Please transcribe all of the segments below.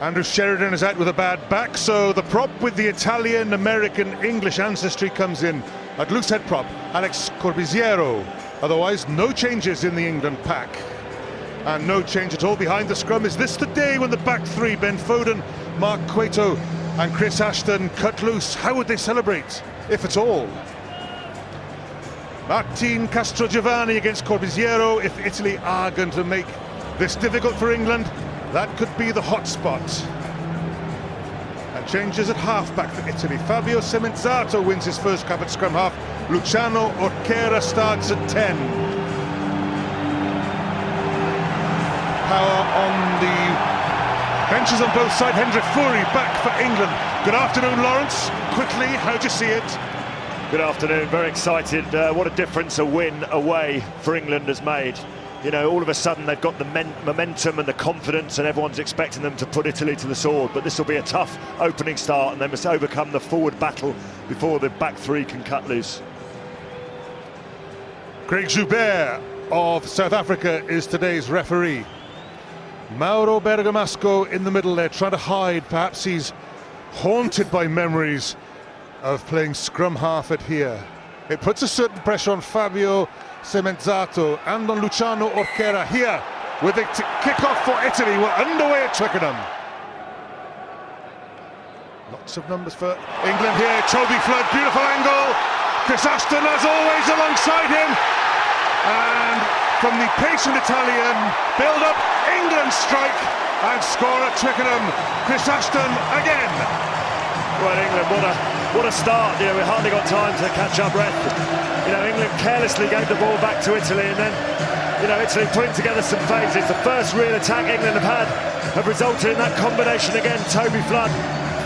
Andrew Sheridan is out with a bad back, so the prop with the Italian, American, English ancestry comes in at loosehead prop, Alex Corbiziero. Otherwise, no changes in the England pack. And no change at all behind the scrum. Is this the day when the back three, Ben Foden, Mark Cueto and Chris Ashton, cut loose? How would they celebrate, if at all? Martin Castrogiovanni against Corbiziero. If Italy are going to make this difficult for England, that could be the hot spot. And changes at half-back for Italy. Fabio Semenzzato wins his first cap at scrum half. Luciano Orchera starts at 10. Power on the benches on both sides. Hendrik Fury back for England. Good afternoon, Lawrence. Quickly, how do you see it? Good afternoon, very excited. What a difference a win away for England has made. You know, all of a sudden they've got the momentum and the confidence, and everyone's expecting them to put Italy to the sword. But this will be a tough opening start, and they must overcome the forward battle before the back three can cut loose. Craig Joubert of South Africa is today's referee. Mauro Bergamasco in the middle there, trying to hide. Perhaps he's haunted by memories of playing scrum half at here. It puts a certain pressure on Fabio Semenzzato and on Luciano Orchera here with the kick-off for Italy. We're underway at Twickenham. Lots of numbers for England here. Toby Flood, beautiful angle. Chris Ashton, as always, alongside him. And from the patient Italian, build up, England strike and score at Twickenham. Chris Ashton again. Well, England, what a start. You know, we hardly got time to catch our breath. You know, England carelessly gave the ball back to Italy, and then, you know, Italy putting together some phases. The first real attack England have resulted in that combination again. Toby Flood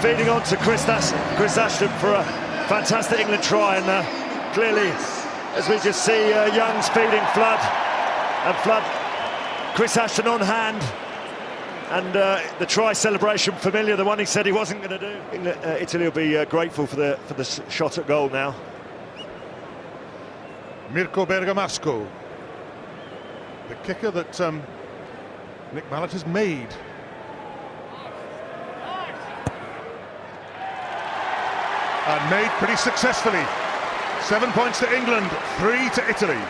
feeding on to Chris Ashton for a fantastic England try, and clearly, as we just see, Young's feeding Flood, and Flood, Chris Ashton on hand. And the try celebration familiar, the one he said he wasn't going to do. Italy will be grateful for the shot at goal now. Mirko Bergamasco, the kicker that Nick Mallett has made. And made pretty successfully. 7 points to England, 3 to Italy.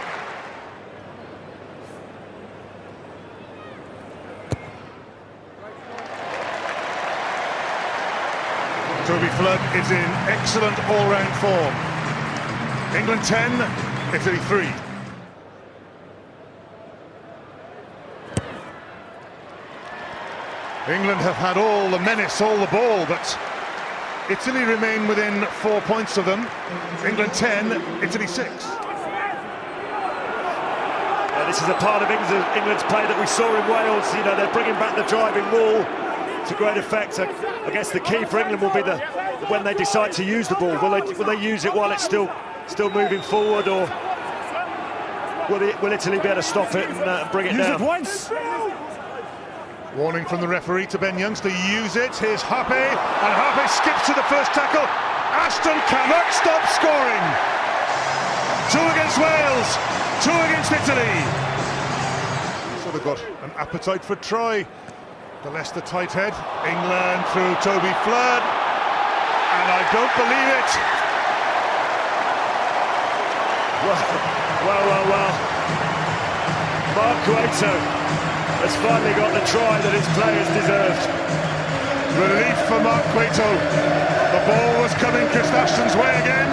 Toby Flood is in excellent all-round form. England 10, Italy 3. England have had all the menace, all the ball, but Italy remain within 4 points of them. England 10, Italy 6. This is a part of England's play that we saw in Wales. You know, they're bringing back the driving wall to great effect. I guess the key for England will be when they decide to use the ball. Will they use it while it's still moving forward, or will Italy be able to stop it and bring it down? Use it once. Warning from the referee to Ben Youngs to use it. Here's Hape, and Hape skips to the first tackle. Ashton cannot stop scoring. 2 against Wales, 2 against Italy. So they've got an appetite for try. The Leicester tight head. England through Toby Flood, and I don't believe it. Well. Mark Cueto has finally got the try that his players deserved. Relief for Mark Cueto. The ball was coming Chris Ashton's way again,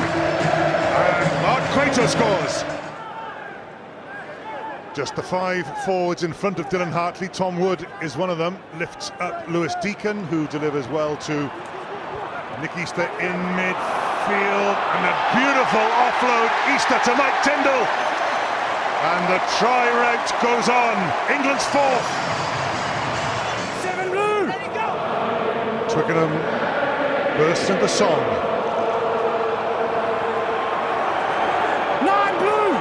and Mark Cueto scores. Just the 5 forwards in front of Dylan Hartley. Tom Wood is one of them. Lifts up Lewis Deacon, who delivers well to Nick Easter in midfield. And a beautiful offload, Easter to Mike Tyndall. And the try route goes on. England's 4th. 7 blue. Twickenham bursts into song. 9 blue.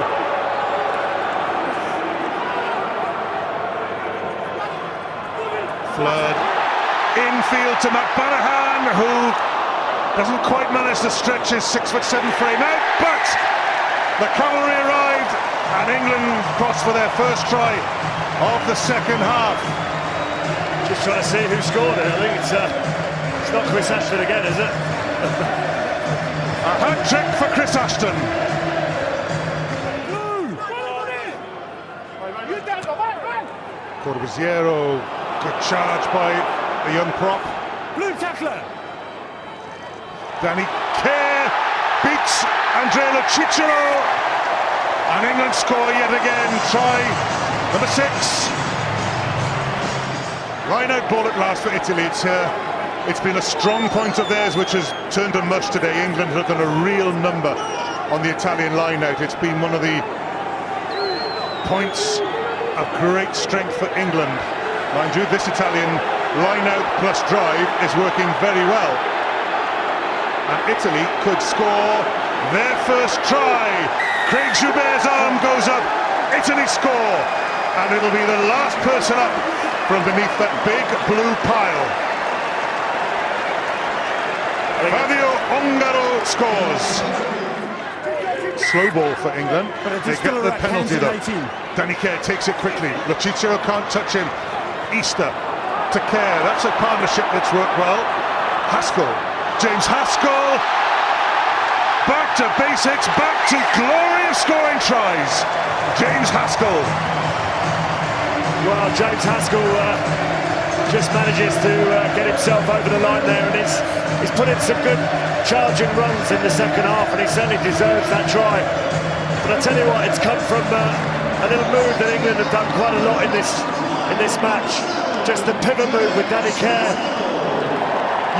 Flood infield to McBanahan, who doesn't quite manage to stretch his 6'7" frame out, but the cavalry arrived and England crossed for their first try of the second half. Just trying to see who scored it. I think it's not Chris Ashton again, is it? A hat-trick for Chris Ashton. Corbuziero, good charge by the young prop. Blue tackler. Danny Kerr beats Andrea Lo Cicero, and England score yet again. Try number 6. Line out ball at last for Italy. It's been a strong point of theirs which has turned to mush today. England have done a real number on the Italian line out. It's been one of the points of great strength for England. Mind you, this Italian line out plus drive is working very well. And Italy could score their first try. Craig Joubert's arm goes up. Italy score. And it'll be the last person up from beneath that big blue pile. Fabio Ongaro scores. Slow ball for England. They get the penalty though. Danny Kerr takes it quickly. Lo Cicero can't touch him. Easter to Kerr. That's a partnership that's worked well. Haskell. James Haskell. Back to basics. Back to glory of scoring tries. James Haskell. Well, James Haskell just manages to get himself over the line there, and he's put in some good charging runs in the second half, and he certainly deserves that try. But I tell you what, it's come from a little move that England have done quite a lot in this match. Just the pivot move with Danny Kerr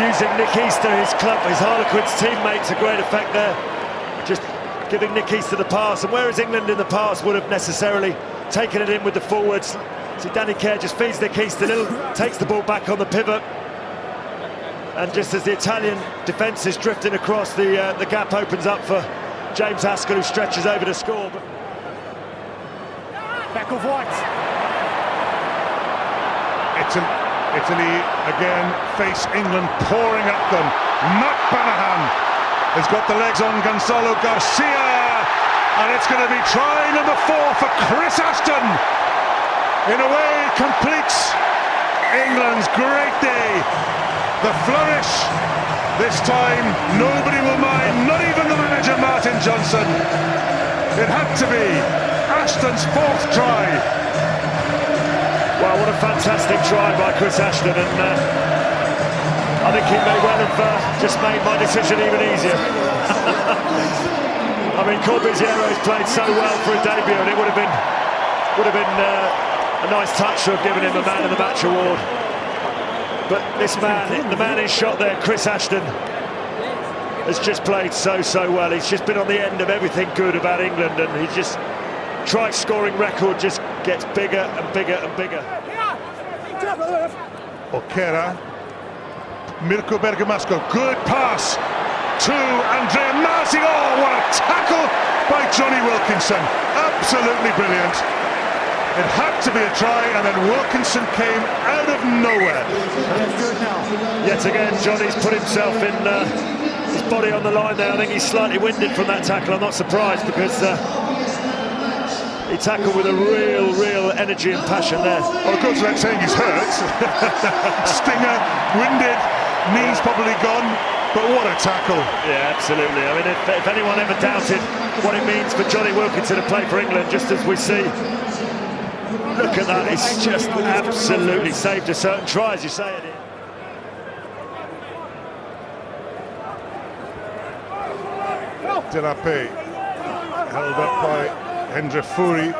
using Nick Easter, his club, his Harlequins teammate, to great effect there. Just giving Nick Easter the pass, and whereas England in the past would have necessarily taken it in with the forwards, see Danny Kerr just feeds Nick Easter, takes the ball back on the pivot, and just as the Italian defence is drifting across, the gap opens up for James Haskell, who stretches over to score. Back of White. Italy again face England pouring at them. Matt Banahan has got the legs on Gonzalo Garcia, and it's going to be try number 4 for Chris Ashton. In a way, completes England's great day. The flourish. This time, nobody will mind, not even the manager, Martin Johnson. It had to be Ashton's 4th try. Well, what a fantastic try by Chris Ashton, and I think he may well have just made my decision even easier. I mean, Corbuziero has played so well for a debut, and it would have been a nice touch to have given him a Man of the Match award. But this man, the man in shot there, Chris Ashton, has just played so well. He's just been on the end of everything good about England, and he just try-scoring record just gets bigger and bigger and bigger. O'Kera, Mirko Bergamasco, good pass to Andrea Masi. Oh, what a tackle by Johnny Wilkinson. Absolutely brilliant. It had to be a try, and then Wilkinson came out of nowhere. Yet again, Johnny's put himself in his body on the line there. I think he's slightly winded from that tackle. I'm not surprised, because he tackled with a real energy and passion there. Well, it goes without saying he's hurt. Stinger, winded, knees probably gone, but what a tackle. Yeah, absolutely. I mean, if anyone ever doubted what it means for Johnny Wilkinson to play for England, just as we see, look at that, it's just absolutely saved a certain try, as you say it. Delape, held up by Hendra Furi.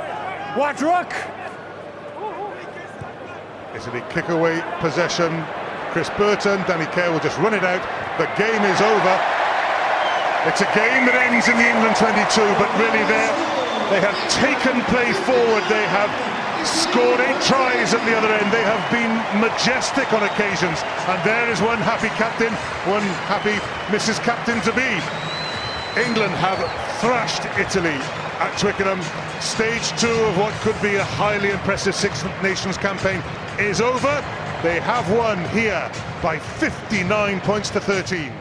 White Rock. Italy kick away possession. Chris Burton, Danny Kerr will just run it out. The game is over. It's a game that ends in the England 22, but really they have taken play forward. They have scored 8 tries at the other end. They have been majestic on occasions, and there is one happy captain, one happy Mrs. Captain to be. England have thrashed Italy at Twickenham. Stage 2 of what could be a highly impressive Six Nations campaign is over. They have won here by 59 points to 13.